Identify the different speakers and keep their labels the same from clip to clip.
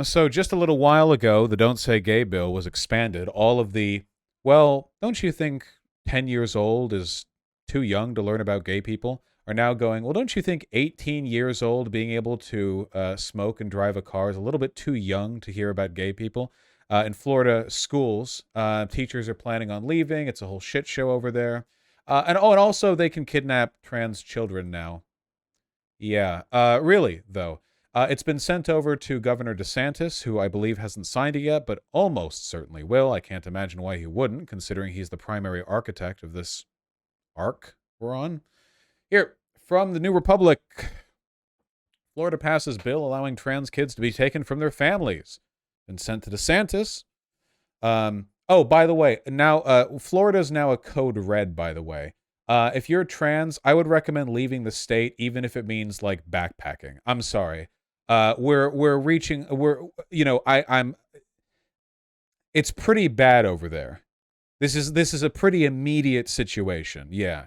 Speaker 1: So just a little while ago, the Don't Say Gay bill was expanded. All of the, well, don't you think 10 years old is too young to learn about gay people? Are now going, well, don't you think 18 years old being able to smoke and drive a car is a little bit too young to hear about gay people? In Florida schools, teachers are planning on leaving. It's a whole shit show over there. And also they can kidnap trans children now. Yeah, really, though. It's been sent over to Governor DeSantis, who I believe hasn't signed it yet, but almost certainly will. I can't imagine why he wouldn't, considering he's the primary architect of this arc we're on. Here, from the New Republic, Florida passes bill allowing trans kids to be taken from their families. Been sent to DeSantis. Oh, by the way, now Florida's now a code red, by the way. If you're trans, I would recommend leaving the state, even if it means like backpacking. I'm sorry. We're reaching we're you know I'm it's pretty bad over there. This is a pretty immediate situation. Yeah.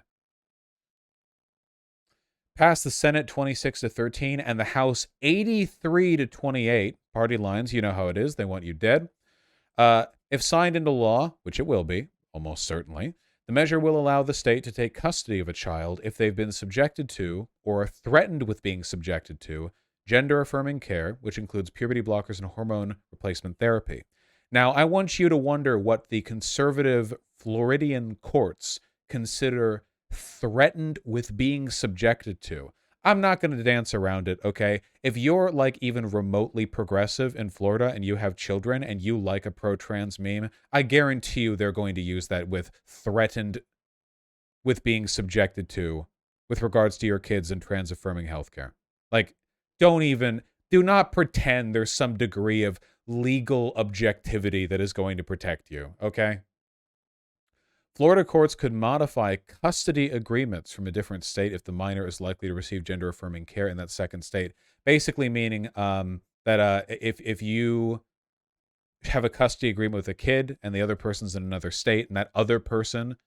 Speaker 1: Passed the Senate 26-13 and the House 83-28. Party lines, you know how it is. They want you dead. If signed into law, which it will be, almost certainly, the measure will allow the state to take custody of a child if they've been subjected to or are threatened with being subjected to gender-affirming care, which includes puberty blockers and hormone replacement therapy. Now, I want you to wonder what the conservative Floridian courts consider threatened with being subjected to. I'm not going to dance around it, okay? If you're like even remotely progressive in Florida and you have children and you like a pro-trans meme, I guarantee you they're going to use that with threatened with being subjected to with regards to your kids and trans-affirming healthcare. Like, do not pretend there's some degree of legal objectivity that is going to protect you, okay? Florida courts could modify custody agreements from a different state if the minor is likely to receive gender-affirming care in that second state. Basically meaning that if you have a custody agreement with a kid and the other person's in another state and that other person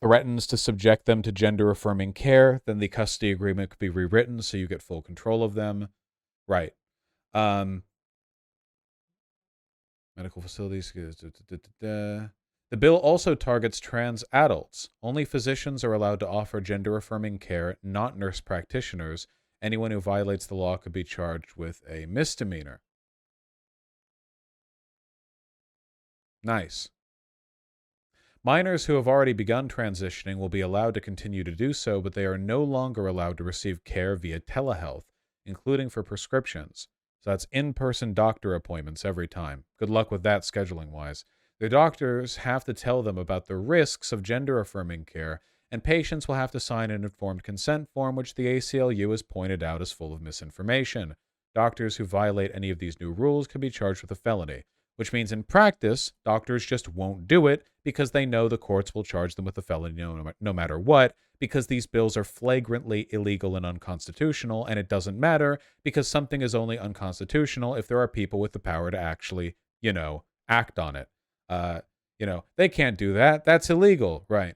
Speaker 1: threatens to subject them to gender-affirming care, then the custody agreement could be rewritten so you get full control of them. Right. Medical facilities. The bill also targets trans adults. Only physicians are allowed to offer gender-affirming care, not nurse practitioners. Anyone who violates the law could be charged with a misdemeanor. Nice. Minors who have already begun transitioning will be allowed to continue to do so, but they are no longer allowed to receive care via telehealth, including for prescriptions. So that's in-person doctor appointments every time. Good luck with that scheduling-wise. The doctors have to tell them about the risks of gender-affirming care, and patients will have to sign an informed consent form, which the ACLU has pointed out is full of misinformation. Doctors who violate any of these new rules can be charged with a felony, which means in practice, doctors just won't do it because they know the courts will charge them with a felony no matter what, because these bills are flagrantly illegal and unconstitutional, and it doesn't matter because something is only unconstitutional if there are people with the power to actually, act on it. They can't do that. That's illegal, right?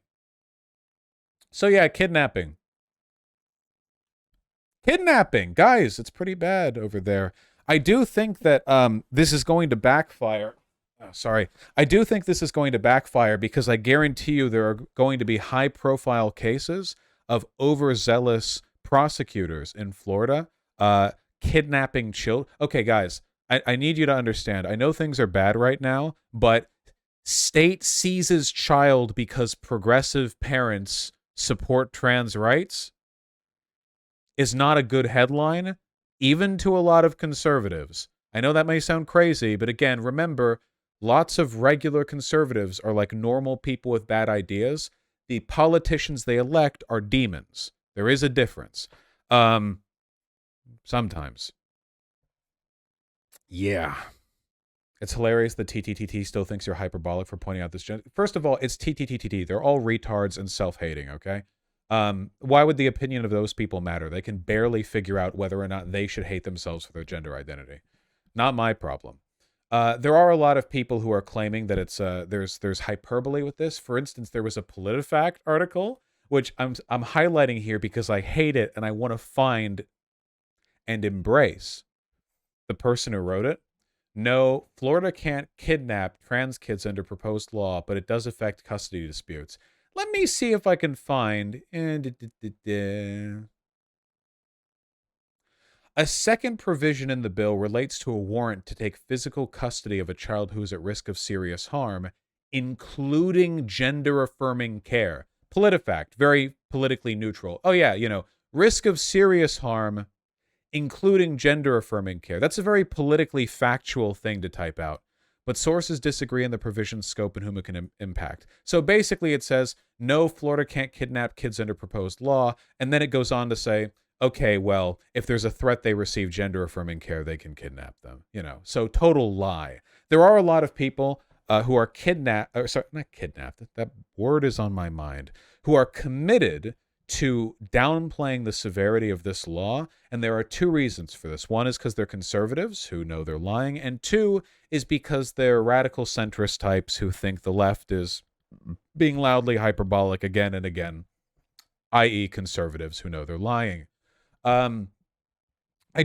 Speaker 1: So yeah, kidnapping. Guys, it's pretty bad over there. I do think that this is going to backfire. Oh, sorry. I do think this is going to backfire because I guarantee you there are going to be high-profile cases of overzealous prosecutors in Florida kidnapping children. Okay, guys, I need you to understand. I know things are bad right now, but state seizes child because progressive parents support trans rights is not a good headline, even to a lot of conservatives. I know that may sound crazy, but again, remember, lots of regular conservatives are like normal people with bad ideas. The politicians they elect are demons. There is a difference. Sometimes. Yeah. It's hilarious that TTTT still thinks you're hyperbolic for pointing out this. First of all, it's TTTT. They're all retards and self-hating, okay? Why would the opinion of those people matter? They can barely figure out whether or not they should hate themselves for their gender identity. Not my problem. There are a lot of people who are claiming that it's there's hyperbole with this. For instance, there was a PolitiFact article, which I'm highlighting here because I hate it and I want to find and embrace. the person who wrote it. No, Florida can't kidnap trans kids under proposed law, but it does affect custody disputes. Let me see if I can find. A second provision in the bill relates to a warrant to take physical custody of a child who is at risk of serious harm, including gender-affirming care. PolitiFact, very politically neutral. Oh, yeah, risk of serious harm, including gender-affirming care. That's a very politically factual thing to type out. But sources disagree on the provision's scope and whom it can impact. So basically it says, no, Florida can't kidnap kids under proposed law. And then it goes on to say, okay, well, if there's a threat they receive gender-affirming care, they can kidnap them. So total lie. There are a lot of people who are not kidnapped. That word is on my mind. Who are committed to downplaying the severity of this law. And there are two reasons for this. One is because they're conservatives who know they're lying. And two is because they're radical centrist types who think the left is being loudly hyperbolic again and again, i.e. conservatives who know they're lying. I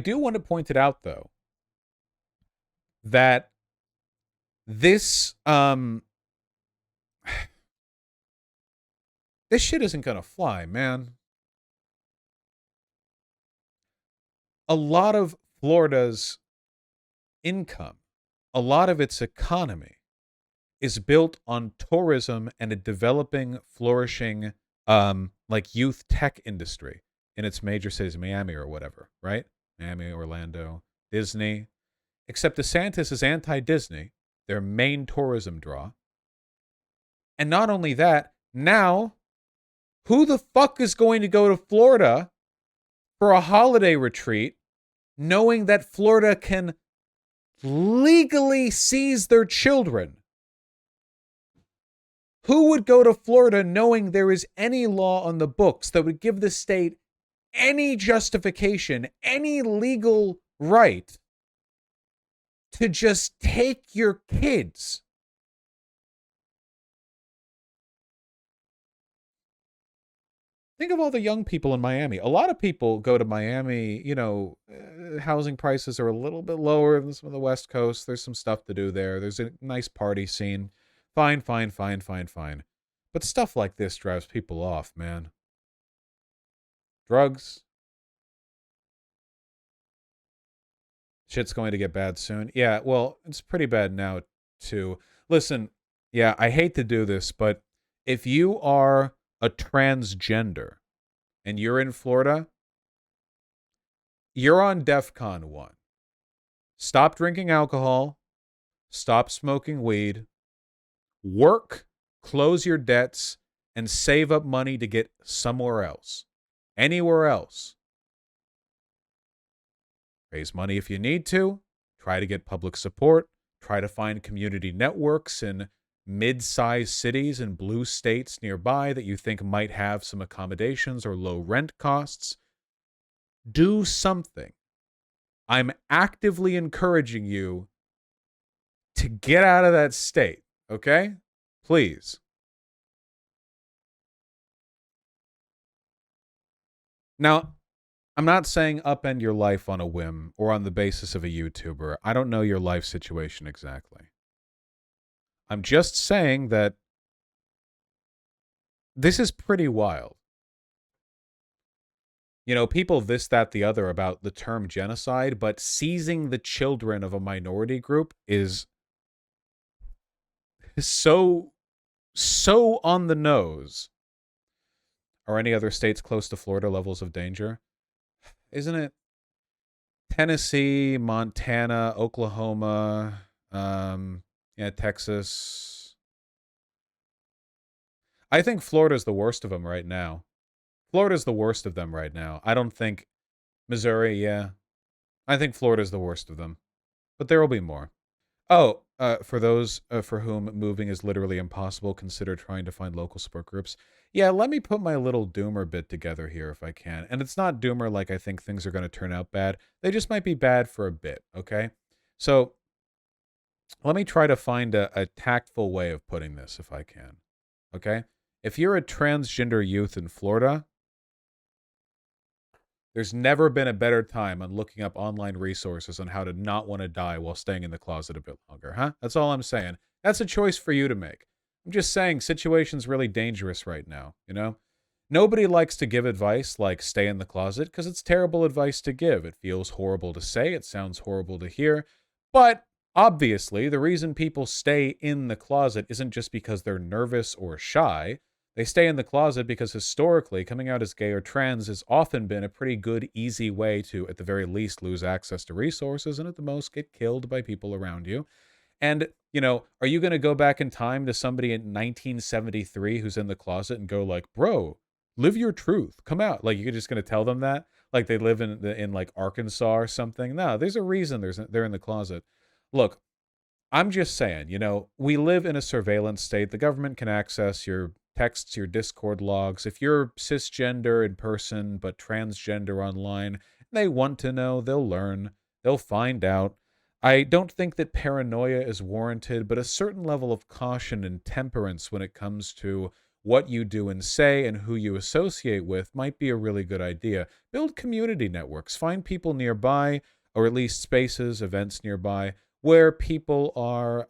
Speaker 1: do want to point it out, though, that this this shit isn't going to fly, man. A lot of Florida's income, a lot of its economy is built on tourism and a developing, flourishing, like youth tech industry in its major cities, Miami or whatever, right? Miami, Orlando, Disney. Except DeSantis is anti-Disney, their main tourism draw. And not only that, now, who the fuck is going to go to Florida for a holiday retreat knowing that Florida can legally seize their children? Who would go to Florida knowing there is any law on the books that would give the state any justification, any legal right to just take your kids? Think of all the young people in Miami. A lot of people go to Miami, housing prices are a little bit lower than some of the West Coast. There's some stuff to do there. There's a nice party scene. Fine. But stuff like this drives people off, man. Drugs. Shit's going to get bad soon. Yeah, well, it's pretty bad now, too. Listen, yeah, I hate to do this, but if you are a transgender and you're in Florida, you're on DEFCON 1. Stop drinking alcohol. Stop smoking weed. Work, close your debts, and save up money to get somewhere else. Anywhere else. Raise money if you need to. Try to get public support. Try to find community networks in mid-sized cities and blue states nearby that you think might have some accommodations or low rent costs. Do something. I'm actively encouraging you to get out of that state, okay? Please. Now, I'm not saying upend your life on a whim or on the basis of a YouTuber. I don't know your life situation exactly. I'm just saying that this is pretty wild. People this, that, the other about the term genocide, but seizing the children of a minority group is so on the nose. Are any other states close to Florida levels of danger? Isn't it Tennessee, Montana, Oklahoma, Texas? I think Florida's the worst of them right now. Florida's the worst of them right now. I don't think Missouri, yeah. I think Florida's the worst of them. But there will be more. Oh, for those for whom moving is literally impossible, consider trying to find local support groups. Yeah, let me put my little doomer bit together here if I can. And it's not doomer like I think things are going to turn out bad. They just might be bad for a bit, okay? So let me try to find a tactful way of putting this if I can, okay? If you're a transgender youth in Florida, There's never been a better time on looking up online resources on how to not want to die while staying in the closet a bit longer, huh? That's all I'm saying. That's a choice for you to make. I'm just saying situation's really dangerous right now, you know? Nobody likes to give advice like stay in the closet because it's terrible advice to give. It feels horrible to say, it sounds horrible to hear. But obviously, the reason people stay in the closet isn't just because they're nervous or shy. They stay in the closet because historically, coming out as gay or trans has often been a pretty good, easy way to, at the very least, lose access to resources and at the most get killed by people around you. And, are you going to go back in time to somebody in 1973 who's in the closet and go like, bro, live your truth, come out? Like, you're just going to tell them that? Like they live in like Arkansas or something? No, there's a reason they're in the closet. Look, I'm just saying, we live in a surveillance state. The government can access your texts, your Discord logs. If you're cisgender in person but transgender online, they want to know, they'll learn, they'll find out. I don't think that paranoia is warranted, but a certain level of caution and temperance when it comes to what you do and say and who you associate with might be a really good idea. Build community networks, find people nearby, or at least spaces, events nearby where people are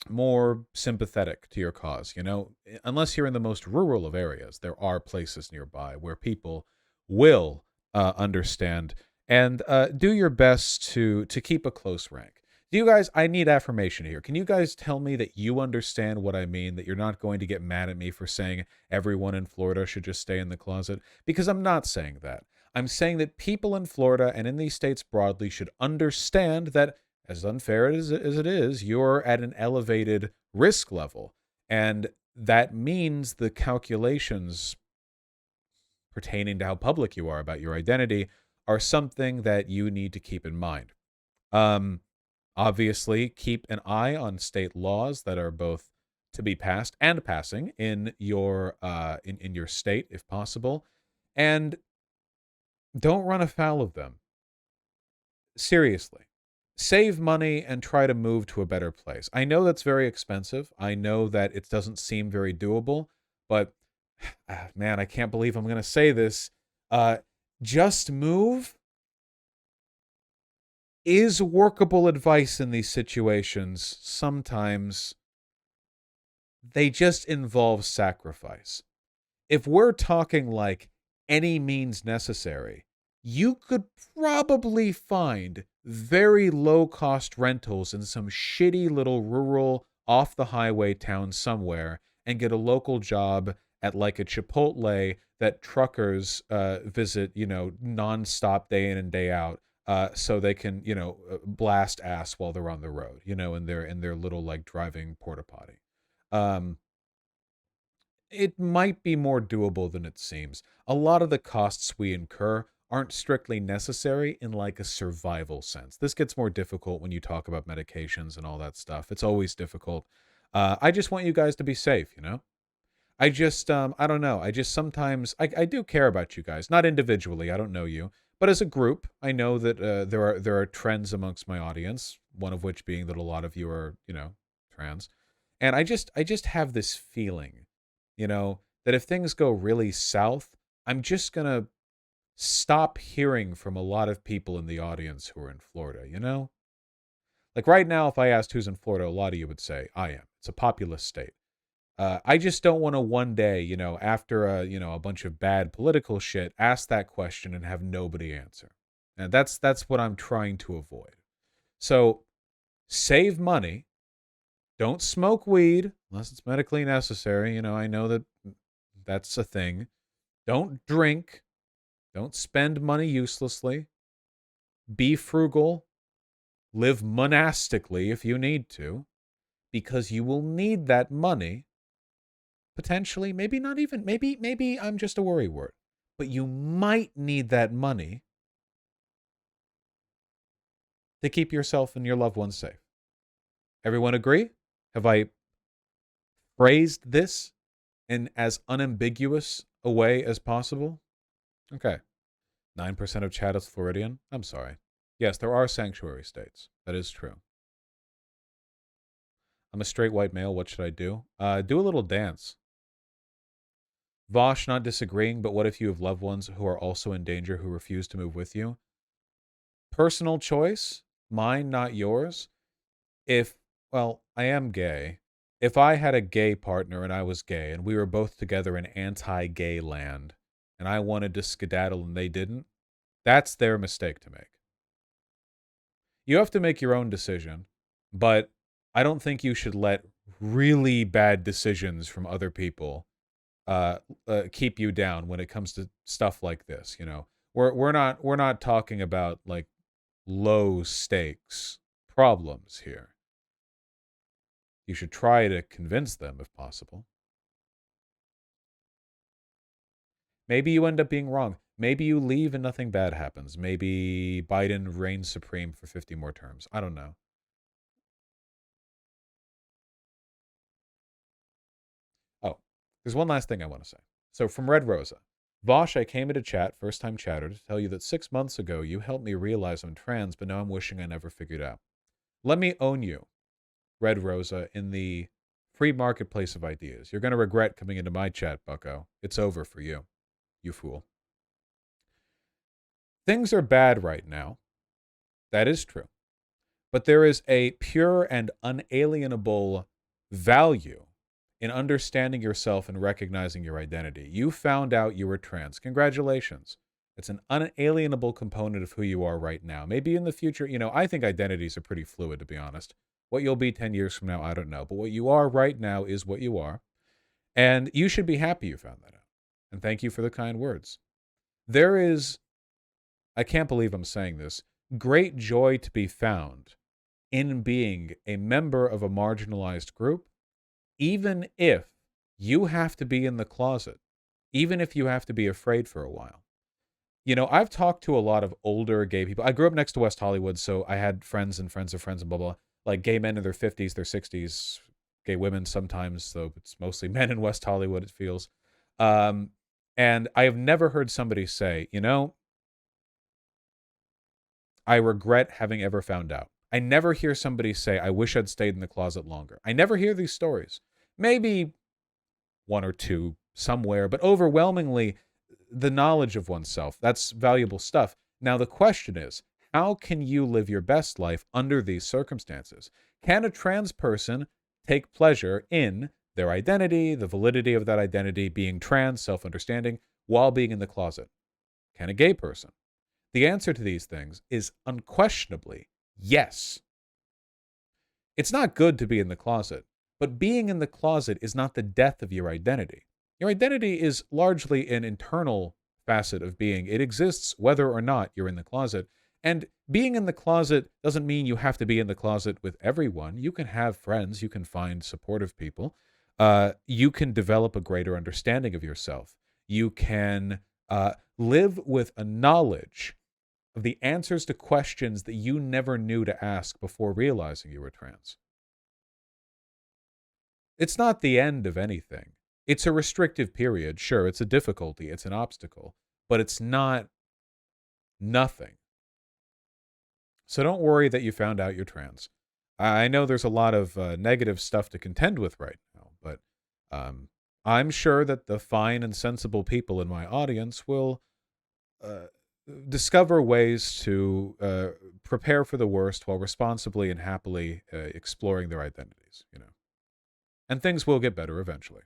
Speaker 1: more sympathetic to your cause. Unless you're in the most rural of areas, there are places nearby where people will understand and do your best to keep a close rank. Do you guys, I need affirmation here. Can you guys tell me that you understand what I mean, that you're not going to get mad at me for saying everyone in Florida should just stay in the closet? Because I'm not saying that. I'm saying that people in Florida and in these states broadly should understand that, as unfair as it is, you're at an elevated risk level. And that means the calculations pertaining to how public you are about your identity are something that you need to keep in mind. Obviously, keep an eye on state laws that are both to be passed and passing in your in your state, if possible, and don't run afoul of them. Seriously, save money and try to move to a better place. I know that's very expensive. I know that it doesn't seem very doable, but man, I can't believe I'm going to say this. Just move is workable advice in these situations. Sometimes they just involve sacrifice. If we're talking like any means necessary, you could probably find very low cost rentals in some shitty little rural off the highway town somewhere and get a local job at like a Chipotle that truckers visit, nonstop day in and day out. So they can, blast ass while they're on the road, in their little like driving porta potty. It might be more doable than it seems. A lot of the costs we incur aren't strictly necessary in like a survival sense. This gets more difficult when you talk about medications and all that stuff. It's always difficult. I just want you guys to be safe, I just, I don't know. I just sometimes, I do care about you guys, not individually. I don't know you, but as a group, I know that there are trends amongst my audience. One of which being that a lot of you are, trans, and I just have this feeling, that if things go really south, I'm just gonna stop hearing from a lot of people in the audience who are in Florida. Like right now, if I asked who's in Florida, a lot of you would say I am. It's a populous state. I just don't want to one day, after a bunch of bad political shit, ask that question and have nobody answer. And that's what I'm trying to avoid. So save money. Don't smoke weed unless it's medically necessary. I know that that's a thing. Don't drink. Don't spend money uselessly. Be frugal. Live monastically if you need to, because you will need that money. Potentially, maybe not even, maybe I'm just a worrywart, but you might need that money to keep yourself and your loved ones safe. Everyone agree? Have I phrased this in as unambiguous a way as possible? Okay. 9% of chat is Floridian. I'm sorry. Yes, there are sanctuary states. That is true. I'm a straight white male. What should I do? Do a little dance. Vosh not disagreeing, but what if you have loved ones who are also in danger who refuse to move with you? Personal choice, mine, not yours. If, well, I am gay. If I had a gay partner and I was gay and we were both together in anti-gay land and I wanted to skedaddle and they didn't, that's their mistake to make. You have to make your own decision, but I don't think you should let really bad decisions from other people keep you down when it comes to stuff like this. You know, we're not talking about like low stakes problems here. You should try to convince them if possible. Maybe you end up being wrong. Maybe you leave and nothing bad happens. Maybe Biden reigns supreme for 50 more terms. I don't know. Oh, there's one last thing I want to say. So from Red Rosa. Vosh, I came into chat, first time chatter, to tell you that 6 months ago you helped me realize I'm trans, but now I'm wishing I never figured out. Let me own you, Red Rosa, in the free marketplace of ideas. You're going to regret coming into my chat, bucko. It's over for you, you fool. Things are bad right now. That is true. But there is a pure and unalienable value in understanding yourself and recognizing your identity. You found out you were trans. Congratulations. It's an unalienable component of who you are right now. Maybe in the future, you know, I think identities are pretty fluid, to be honest. What you'll be 10 years from now, I don't know. But what you are right now is what you are. And you should be happy you found that out. And thank you for the kind words. There is, I can't believe I'm saying this, great joy to be found in being a member of a marginalized group, even if you have to be in the closet, even if you have to be afraid for a while. You know, I've talked to a lot of older gay people. I grew up next to West Hollywood, so I had friends and friends of friends and blah, blah, like gay men in their 50s, their 60s, gay women sometimes, though it's mostly men in West Hollywood, it feels. And I have never heard somebody say, you know, I regret having ever found out. I never hear somebody say, I wish I'd stayed in the closet longer. I never hear these stories. Maybe one or two somewhere, but overwhelmingly, the knowledge of oneself, that's valuable stuff. Now, the question is, how can you live your best life under these circumstances? Can a trans person take pleasure in their identity, the validity of that identity, being trans, self-understanding, while being in the closet? Can a gay person? The answer to these things is unquestionably yes. It's not good to be in the closet, but being in the closet is not the death of your identity. Your identity is largely an internal facet of being. It exists whether or not you're in the closet. And being in the closet doesn't mean you have to be in the closet with everyone. You can have friends. You can find supportive people. You can develop a greater understanding of yourself. You can live with a knowledge of the answers to questions that you never knew to ask before realizing you were trans. It's not the end of anything. It's a restrictive period. Sure, it's a difficulty. It's an obstacle. But it's not nothing. So don't worry that you found out you're trans. I know there's a lot of negative stuff to contend with right now, but I'm sure that the fine and sensible people in my audience will discover ways to prepare for the worst while responsibly and happily exploring their identities, you know. And things will get better eventually.